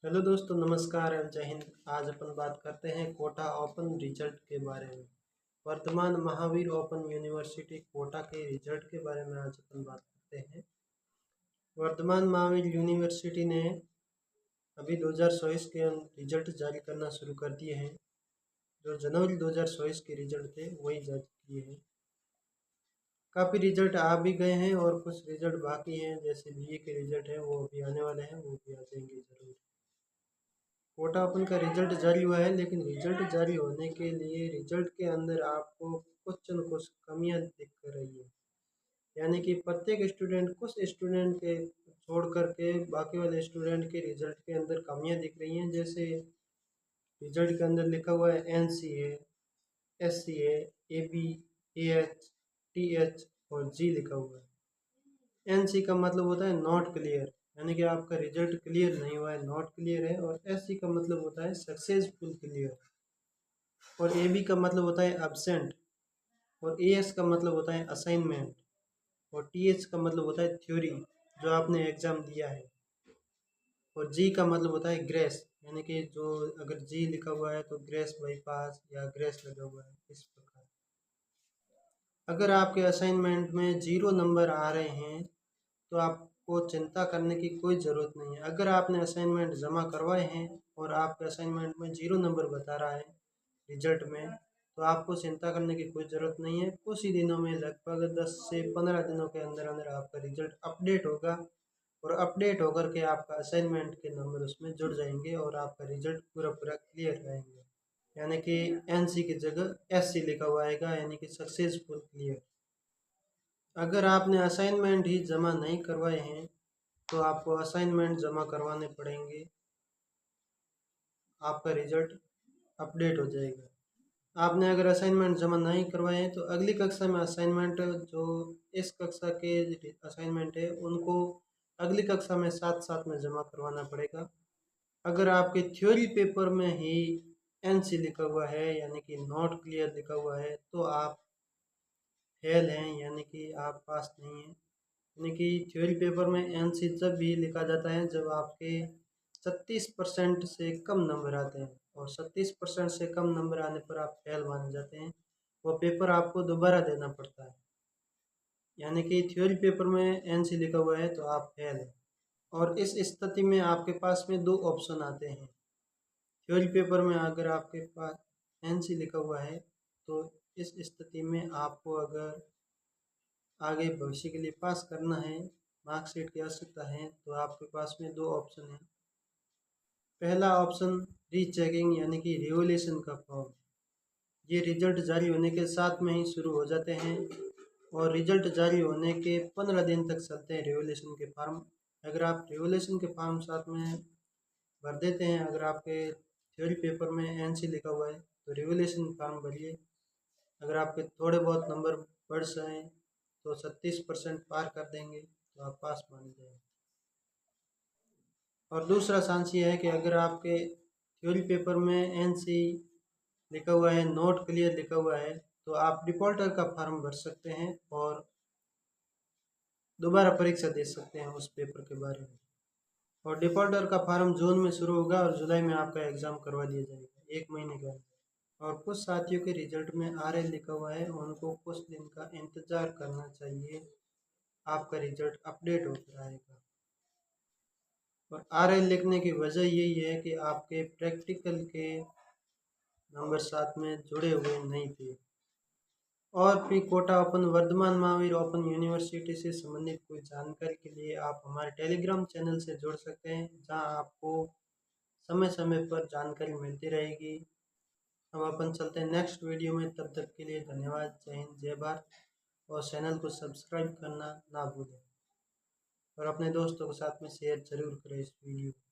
Hello दोस्तों, नमस्कार एवं जय हिंद। आज अपन बात करते हैं कोटा ओपन रिजल्ट के बारे में। वर्तमान महावीर ओपन यूनिवर्सिटी कोटा के रिजल्ट के बारे में आज अपन बात करते हैं। वर्तमान महावीर यूनिवर्सिटी ने अभी 2024 के रिजल्ट जारी करना शुरू कर दिए हैं। जो जनवरी 2024 के रिजल्ट थे वही जारी किए हैं। काफ़ी रिजल्ट आ भी गए हैं और कुछ रिजल्ट बाकी हैं, जैसे बीए के रिजल्ट हैं वो अभी आने वाले हैं, वो भी आ जाएंगे ज़रूर। कोटा ओपन का रिजल्ट जारी हुआ है, लेकिन रिजल्ट जारी होने के लिए रिजल्ट के अंदर आपको कुछ न कुछ कमियां दिख रही है। यानी कि प्रत्येक स्टूडेंट, कुछ स्टूडेंट के छोड़ करके बाकी वाले स्टूडेंट के रिजल्ट के अंदर कमियां दिख रही हैं। जैसे रिजल्ट के अंदर लिखा हुआ है NCA, SCA, AB, AH, TH और G लिखा हुआ है। NC का मतलब होता है नॉट क्लियर, यानी कि आपका रिजल्ट क्लियर नहीं हुआ है, नॉट क्लियर है। और SC का मतलब होता है सक्सेसफुल क्लियर। और AB का मतलब होता है एब्सेंट। और AS का मतलब होता है असाइनमेंट। और TH का मतलब होता है थ्योरी, जो आपने एग्ज़ाम दिया है। और G का मतलब होता है ग्रेस, यानी कि जो अगर G लिखा हुआ है तो ग्रेस बाई पास या ग्रेस लगा हुआ है, इस प्रकार। अगर आपके असाइनमेंट में 0 नंबर आ रहे हैं तो आपको चिंता करने की कोई ज़रूरत नहीं है। अगर आपने असाइनमेंट जमा करवाए हैं और आपके असाइनमेंट में 0 नंबर बता रहा है रिजल्ट में, तो आपको चिंता करने की कोई ज़रूरत नहीं है। कुछ ही दिनों में, लगभग 10 से 15 दिनों के अंदर अंदर आपका रिजल्ट अपडेट होगा। और अपडेट होकर के आपका असाइनमेंट के नंबर उसमें जुड़ जाएंगे और आपका रिजल्ट पूरा पूरा क्लियर रहेंगे। यानी कि NC की जगह SC लिखा हुआ आएगा, यानी कि सक्सेसफुल क्लियर। अगर आपने असाइनमेंट ही जमा नहीं करवाए हैं तो आपको असाइनमेंट जमा करवाने पड़ेंगे, आपका रिजल्ट अपडेट हो जाएगा। आपने अगर असाइनमेंट जमा नहीं करवाए हैं तो अगली कक्षा में असाइनमेंट, जो इस कक्षा के असाइनमेंट है उनको अगली कक्षा में साथ साथ में जमा करवाना पड़ेगा। अगर आपके थ्योरी पेपर में ही NC लिखा हुआ है, यानी कि नॉट क्लियर लिखा हुआ है, तो आप फेल हैं, यानी कि आप पास नहीं हैं। यानी कि थ्योरी पेपर में NC जब भी लिखा जाता है जब आपके 36% से कम नंबर आते हैं, और 37% से कम नंबर आने पर आप फेल माने जाते हैं। वो पेपर आपको दोबारा देना पड़ता है। यानी कि थ्योरी पेपर में NC लिखा हुआ है तो आप फेल हैं। और इस स्थिति में आपके पास में दो ऑप्शन आते हैं। थ्योरी पेपर में अगर आपके पास NC लिखा हुआ है तो इस स्थिति में आपको अगर आगे भविष्य के लिए पास करना है, मार्कशीट की आवश्यकता है, तो आपके पास में दो ऑप्शन है। पहला ऑप्शन रीचेकिंग, यानी कि रिवोल्यूशन का फॉर्म। ये रिजल्ट जारी होने के साथ में ही शुरू हो जाते हैं और रिजल्ट जारी होने के 15 दिन तक चलते हैं रिवोल्यूशन के फॉर्म। अगर आप रिवोल्यूशन के फॉर्म साथ में भर देते हैं, अगर आपके थ्योरी पेपर में NC लिखा हुआ है तो रिवोल्यूशन फॉर्म भरिए। अगर आपके थोड़े बहुत नंबर बढ़ जाएँ तो 36% पार कर देंगे तो आप पास माने जाएंगे। और दूसरा चांस ये है कि अगर आपके थ्योरी पेपर में NC लिखा हुआ है, नोट क्लियर लिखा हुआ है, तो आप डिफॉल्टर का फॉर्म भर सकते हैं और दोबारा परीक्षा दे सकते हैं उस पेपर के बारे में। और डिफॉल्टर का फॉर्म जून में शुरू होगा और जुलाई में आपका एग्ज़ाम करवा दिया जाएगा, 1 महीने का। और कुछ साथियों के रिजल्ट में RL लिखा हुआ है, उनको कुछ दिन का इंतज़ार करना चाहिए, आपका रिजल्ट अपडेट होता रहेगा। और RL लिखने की वजह यही है कि आपके प्रैक्टिकल के नंबर साथ में जुड़े हुए नहीं थे। और भी Kota open, Vardhman Mahaveer open university से संबंधित कोई जानकारी के लिए आप हमारे टेलीग्राम चैनल से जुड़ सकते हैं, जहां आपको समय समय पर जानकारी मिलती रहेगी। अब अपन चलते हैं नेक्स्ट वीडियो में, तब तक के लिए धन्यवाद। जय हिंद, जय भारत। और चैनल को सब्सक्राइब करना ना भूलें और अपने दोस्तों के साथ में शेयर जरूर करें इस वीडियो को।